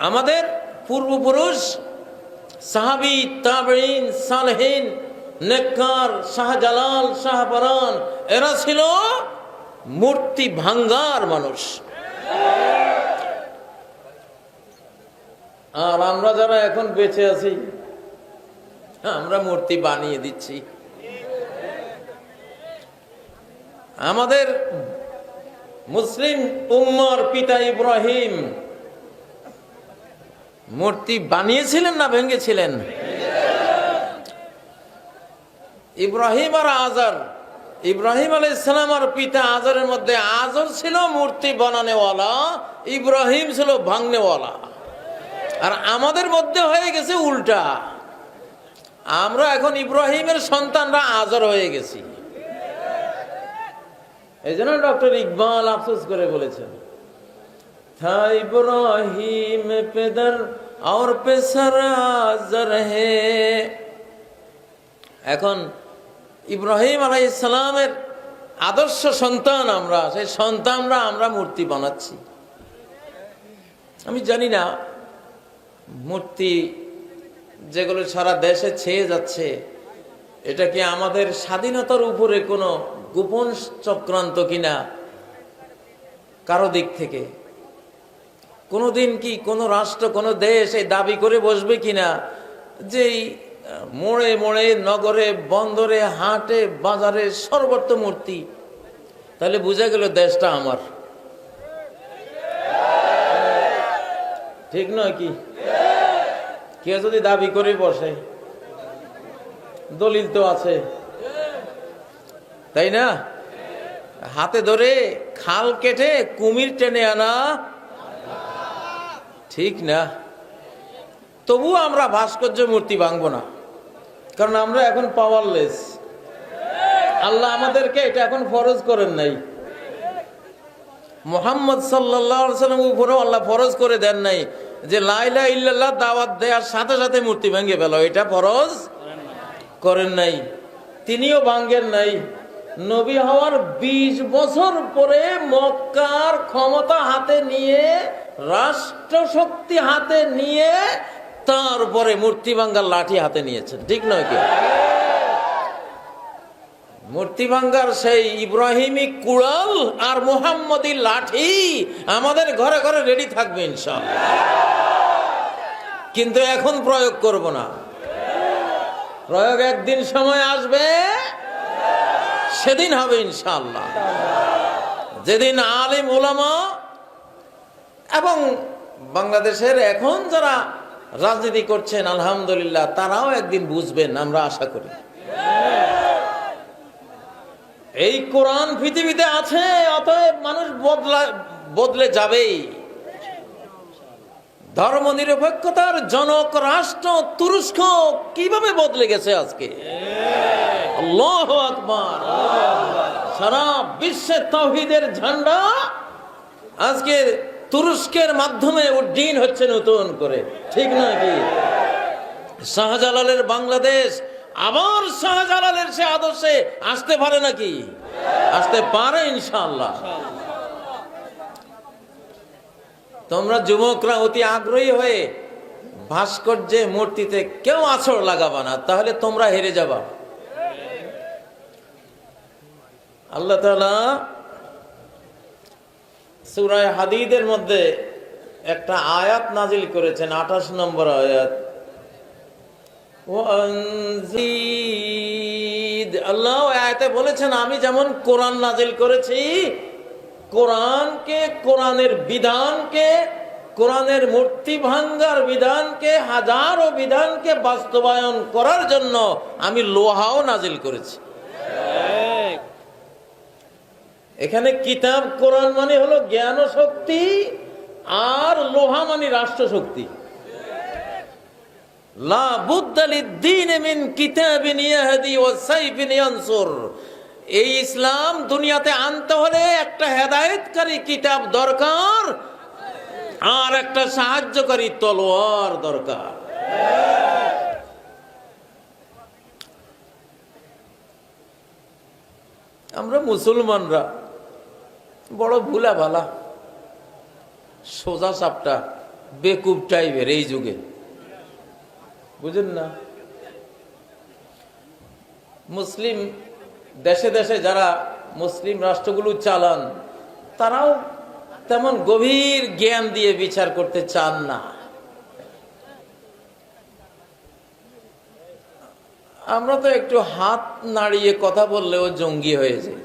আমাদের পূর্বপুরুষ সাহাবী, তাবেঈন, সালেহিন, নেককার, শাহজালাল, শাহপরান, এরা ছিল মূর্তি ভাঙ্গার মানুষ। আর আমরা যারা এখন বেঁচে আছি, আমরা মূর্তি বানিয়ে দিচ্ছি। আমাদের মুসলিম উম্মার পিতা ইব্রাহিম মূর্তি বানিয়েছিলেন না ভেঙেছিলেন? ইব্রাহিম আর আজর, ইব্রাহিম আলাইহিস সালাম আর পিতা আজরের মধ্যে আজর ছিল মূর্তি বানানেওয়ালা, ইব্রাহিম ছিল ভাঙনেওয়ালা। আর আমাদের মধ্যে হয়ে গেছে উল্টা, আমরা এখন ইব্রাহিমের সন্তানরা আজর হয়ে গেছি। এই জন্য ডক্টর ইকবাল আফসোস করে বলেছেন, থা ইব্রাহিম পেদর और पे सराजर है। এখন ইব্রাহিম আলাইহিস সালামের আদর্শ সন্তান আমরা, সেই সন্তানরা আমরা মূর্তি বানাচ্ছি। আমি জানি না মূর্তি যেগুলো সারা দেশে ছেয়ে যাচ্ছে, এটা কি আমাদের স্বাধীনতার উপরে কোনো গোপন চক্রান্ত কিনা কারো দিক থেকে? কোনোদিন কি কোনো রাষ্ট্র, কোনো দেশ এই দাবি করে বসবে কিনা যে মোড়ে মোড়ে, নগরে, বন্দরে, হাটে, বাজারে সর্বত্র মূর্তি? তাহলে বোঝা গেল দেশটা আমার। ঠিক নয় কি? কেউ যদি দাবি করে বসে, দলিল তো আছে, তাই না? হাতে ধরে খাল কেটে কুমির টেনে আনা ঠিক না? তবুও আমরা ভাস্কর্য মূর্তি ভাঙবো না, কারণ আমরা এখন পাওয়ারলেস। আল্লাহ আমাদেরকে এটা এখন ফরজ করেন নাই। মুহাম্মদ সাল্লাল্লাহু আলাইহি ওয়াসাল্লামের উপরেও আল্লাহ ফরজ করে দেন নাই যে লা ইলাহা ইল্লাল্লাহ দাওয়াত দেওয়ার সাথে সাথে মূর্তি ভেঙে ফেলো, এটা ফরজ করেন নাই। তিনিও ভাঙেন নাই। নবী হওয়ার 20 বছর পরে মক্কার ক্ষমতা হাতে নিয়ে, রাষ্ট্র শক্তি হাতে নিয়ে, তারপরে মূর্তি ভাঙ্গার লাঠি হাতে নিয়েছেন। ঠিক নয় কি? মূর্তি ভাঙ্গার সেই ইব্রাহিমী কুড়াল আর মুহাম্মদী লাঠি আমাদের ঘরে ঘরে রেডি থাকবে ইনশাআল্লাহ, কিন্তু এখন প্রয়োগ করব না। প্রয়োগ একদিন সময় আসবে, সেদিন হবে ইনশাআল্লাহ, যেদিন আলিম উলামা এবং বাংলাদেশের এখন যারা রাজনীতি করছেন আলহামদুলিল্লাহ, তারাও একদিন বুঝবেন, আমরা আশা করি। এই কোরআন পৃথিবীতে আছে, অতএব মানুষ বদলে যাবেই। ধর্মনিরপেক্ষতার জনক রাষ্ট্র তুরস্ক কিভাবে বদলে গেছে আজকে! আল্লাহু আকবার! সারা বিশ্বে তাওহীদের ঝান্ডা আজকে তুরস্কের মাধ্যমে উড্ডীন হচ্ছে নতুন করে। ঠিক নাকি? শাহজালালের বাংলাদেশ আবার শাহজালালের সে আদর্শে আসতে পারে নাকি? আসতে পারে ইনশাআল্লাহ। তোমরা যুবকরা অতি আগ্রহী হয়ে ভাস্কর্যে, মূর্তিতে কেউ আছর লাগাবা না, তাহলে তোমরা হেরে যাবা। আল্লাহ তাআলা সূরা হাদীদের মধ্যে একটা আয়াত নাজিল করেছেন, 28 নম্বর আয়াত। আল্লাহ আয়াতে বলেছেন, আমি যেমন কোরআন নাজিল করেছি, কোরআনকে, কোরআনের বিধানকে, কোরআনের মূর্তি ভাঙ্গার বিধানকে, হাজারো বিধানকে বাস্তবায়ন করার জন্য আমি লোহাও নাজিল করেছি। এখানে কিতাব কোরআন মানে হলো জ্ঞান শক্তি, আর লোহা মানে রাষ্ট্র শক্তি। লা বুদ্দা লিদ্দীন মিন কিতাবিন ইয়াহদি ওয়া সাইফিন ইয়ানসুর। এই ইসলাম দুনিয়াতে আনতে হলে একটা হেদায়েতকারী কিতাব দরকার, আর একটা সাহায্যকারী তলোয়ার দরকার। আমরা মুসলমানরা বড় ভুলা ভালা, সোজা সাপটা, বেকুব টাইপের এই যুগে, বুঝেন না? মুসলিম দেশে দেশে যারা মুসলিম রাষ্ট্রগুলো চালান তারাও তেমন গভীর জ্ঞান দিয়ে বিচার করতে চান না। আমরা তো একটু হাত নাড়িয়ে কথা বললেও জঙ্গি হয়ে যাই।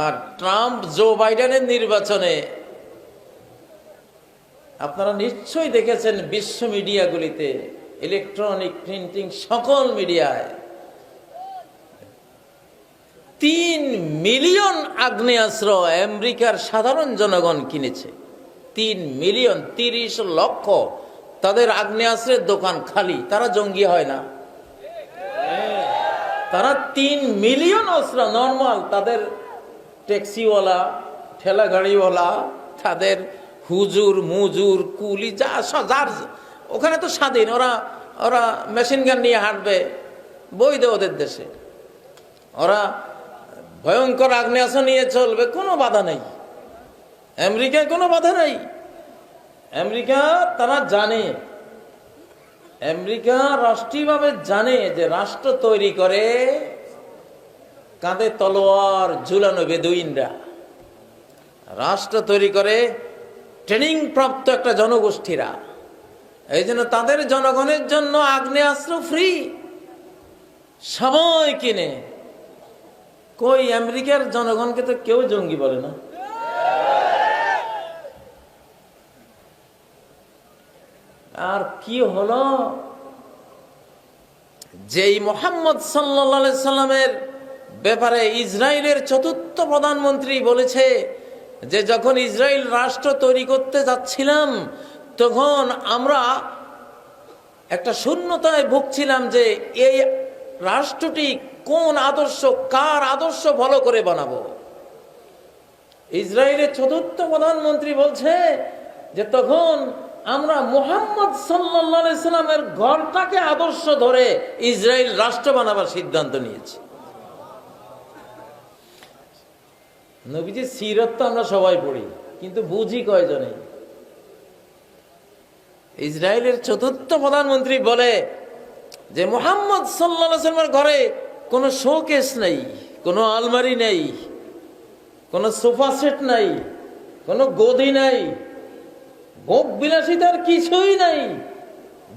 আর ট্রাম্প জো বাইডেনের নির্বাচনে আপনারা নিশ্চয়ই দেখেছেন বিশ্ব মিডিয়াগুলিতে, ইলেকট্রনিক, প্রিন্টিং, সকল মিডিয়ায় 3 মিলিয়ন আগ্নেয়াস্ত্র আমেরিকার সাধারণ জনগণ কিনেছে। 3 মিলিয়ন, 30 লক্ষ তাদের আগ্নেয়াস্ত্রের দোকান খালি। তারা জঙ্গি হয় না? তারা 3 মিলিয়ন অস্ত্র নর্মাল, তাদের ট্যাক্সিওয়ালা, ঠেলা গাড়িওয়ালা, তাদের হুজুর মুজুর কুলি যা যার ওখানে তো স্বাধীন, ওরা ওরা মেশিন গান নিয়ে হাঁটবে, বৈধ ওদের দেশে। ওরা ভয়ঙ্কর আগ্নেয়াস্ত্র নিয়ে চলবে, কোনো বাধা নেই। আমেরিকায় কোনো বাধা নেই। আমেরিকা তারা জানে, আমেরিকা রাষ্ট্রীয়ভাবে জানে যে রাষ্ট্র তৈরি করে কাঁধে তলোয়ার ঝুলানো বেদুইনরা, রাষ্ট্র তৈরি করে ট্রেনিং প্রাপ্ত একটা জনগোষ্ঠীরা। এই জন্য তাদের জনগণের জন্য আগ্নেয়াস্ত্র ফ্রি, সবাই কিনে। কই আমেরিকার জনগণকে তো কেউ জঙ্গি বলে না। আর কি হলো, যেই মুহাম্মদ সাল্লাল্লাহু আলাইহি সাল্লামের ব্যাপারে ইসরায়েলের ৪র্থ প্রধানমন্ত্রী বলেছে যে যখন ইসরায়েল রাষ্ট্র তৈরি করতে যাচ্ছিলাম তখন আমরা একটা শূন্যতায় ভুগছিলাম যে এই রাষ্ট্রটি কোন আদর্শ, কার আদর্শ ফলো করে বানাবো। ইসরায়েলের ৪র্থ প্রধানমন্ত্রী বলছে যে তখন আমরা মুহাম্মদ সাল্লাল্লাহু আলাইহি সাল্লামের ঘরটাকে আদর্শ ধরে ইসরায়েল রাষ্ট্র বানাবার সিদ্ধান্ত নিয়েছি। নবীজির সিরত তো আমরা সবাই পড়ি, কিন্তু বুঝি কয়জনে। ইসরায়েলের ৪র্থ প্রধানমন্ত্রী বলে যে মুহাম্মদ সাল্লাল্লাহু আলাইহি সাল্লামের ঘরে কোনো শোকেস নেই, কোনো আলমারি নেই, কোনো সোফা সেট নাই, কোনো গদি নাই, ভোগ বিলাসিতার কিছুই নাই।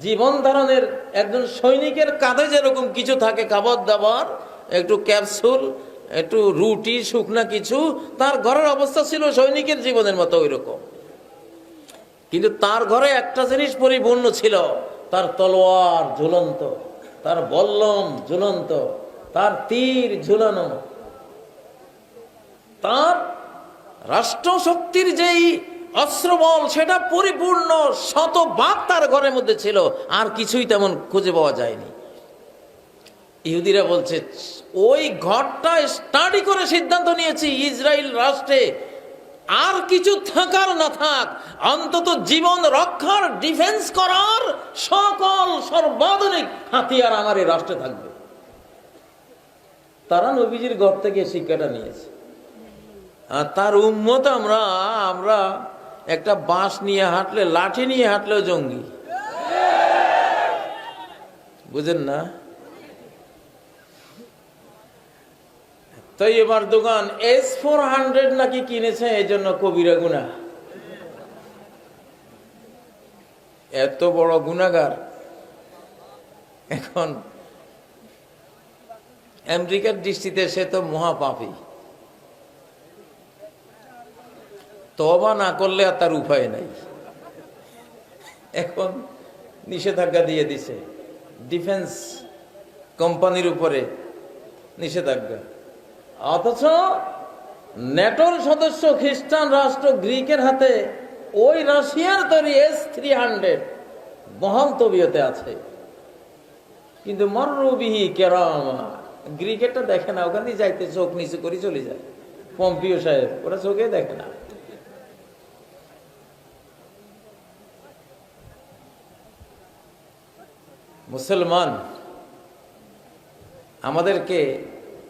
জীবন ধারণের একজন সৈনিকের কাঁধে যেরকম কিছু থাকে, খাবার দাবার, একটু ক্যাপসুল, একটু রুটি, শুকনা কিছু, তার ঘরের অবস্থা ছিল সৈনিকের জীবনের মতো ওই রকম। কিন্তু তার ঘরে একটা জিনিস পরিপূর্ণ ছিল, তার তলোয়ার ঝুলন্ত, তার বল্লম ঝুলন্ত, তার তীর ঝুলানো, তার রাষ্ট্র শক্তির যেই অস্ত্রবল সেটা পরিপূর্ণ শতভাগ তার ঘরের মধ্যে ছিল, আর কিছুই তেমন খুঁজে পাওয়া যায়নি। ইহুদিরা বলছে ওই ঘরটা স্টাডি করে সিদ্ধান্ত নিয়েছি ইসরায়েল রাষ্ট্রে আর কিছু থাকার না থাক, অন্তত জীবন রক্ষার, ডিফেন্স করার সকল সর্বাধুনিক হাতিয়ার আমার এই রাষ্ট্রে থাকবে। তারা নবীজির ঘর থেকে শিক্ষাটা নিয়েছে। আর তার উম্মত আমরা একটা বাঁশ নিয়ে হাঁটলে, লাঠি নিয়ে হাঁটলেও জঙ্গি, বুঝেন না? তো এবার দোকান S-400 নাকি কিনেছে, এই জন্য কবিরা গুনাহ। এত বড় গুনাহগার এখন আমেরিকার দৃষ্টিতে সে তো মহাপাপী। তওবা না করলে আর তার উপায় নাই। এখন নিষেধাজ্ঞা দিয়ে দিছে, ডিফেন্স কোম্পানির উপরে নিষেধাজ্ঞা। অথচ ন্যাটোর সদস্য খ্রিস্টান রাষ্ট্র গ্রিকের হাতে ওই রাশিয়ার তৈরি S-300 বহাল তবিয়তে আছে, কিন্তু মররুবিহি কেরামা। গ্রিকেরটা দেখে না, ওখানে যাইতে চোখ নিচু করে চলে যায়। পম্পিও সাহেব ওরা চোখে দেখে না। মুসলমান আমাদেরকে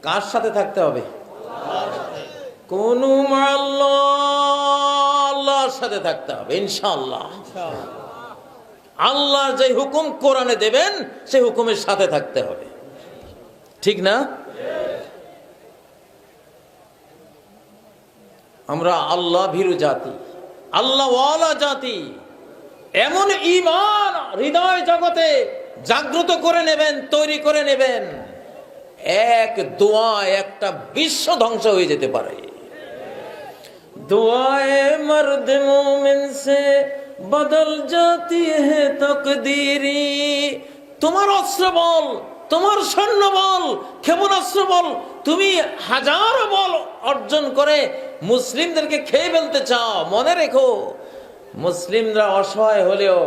কার সাথে থাকতে হবে? কুনু মা'আল্লাহ আল্লাহর সাথে থাকতে হবে ইনশাআল্লাহ। আল্লাহর যে হুকুম কোরআনে দেবেন সেই হুকুমের সাথে থাকতে হবে, ঠিক না? আমরা আল্লাহ ভীরু জাতি, আল্লাহ ওয়ালা জাতি। এমন ঈমান হৃদয় জগতে জাগ্রত করে নেবেন, তৈরি করে নেবেন, এক দোয়ায় একটা বিশ্ব ধ্বংস হয়ে যেতে পারে। दुआए मर्द मोमिन से बदल जाती है तकदीरी। তোমার অস্ত্র বল, তোমার সৈন্য বল, ক্ষেপণাস্ত্র বল, তুমি হাজার বল অর্জন করে মুসলিমদেরকে খেয়ে ফেলতে চাও, মনে রেখো মুসলিমরা অসহায় হলেও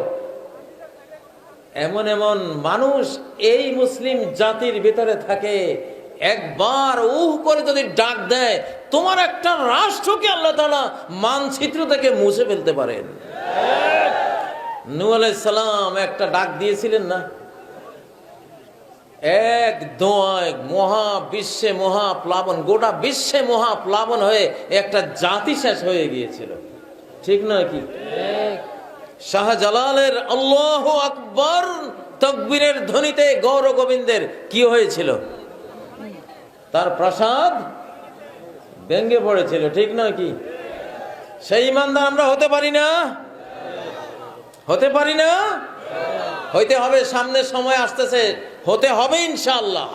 এমন এমন মানুষ এই মুসলিম জাতির ভিতরে থাকে, একবার উহ করে যদি ডাক দেয় তোমার একটা রাষ্ট্রকে আল্লাহ তাআলা মানচিত্র থেকে মুছে ফেলতে পারেন। নূহ আলাইহিস সালাম একটা ডাক দিয়েছিলেন না, এক দোয়ায় মহাবিশ্বে মহাপ্লাবন, গোটা বিশ্বে মহাপ্লাবন হয়ে একটা জাতি শেষ হয়ে গিয়েছিল, ঠিক নয় কি? শাহজালালের আল্লাহু আকবার তাকবীরের ধ্বনিতে গৌর গোবিন্দের কি হয়েছিল? তার প্রাসাদ ভেঙে পড়েছিল, ঠিক নয় কি? সেই ইমানদার আমরা হতে পারি না? হতে পারি না? হইতে হবে, সামনে সময় আসতেছে, হতে হবে ইনশাআল্লাহ।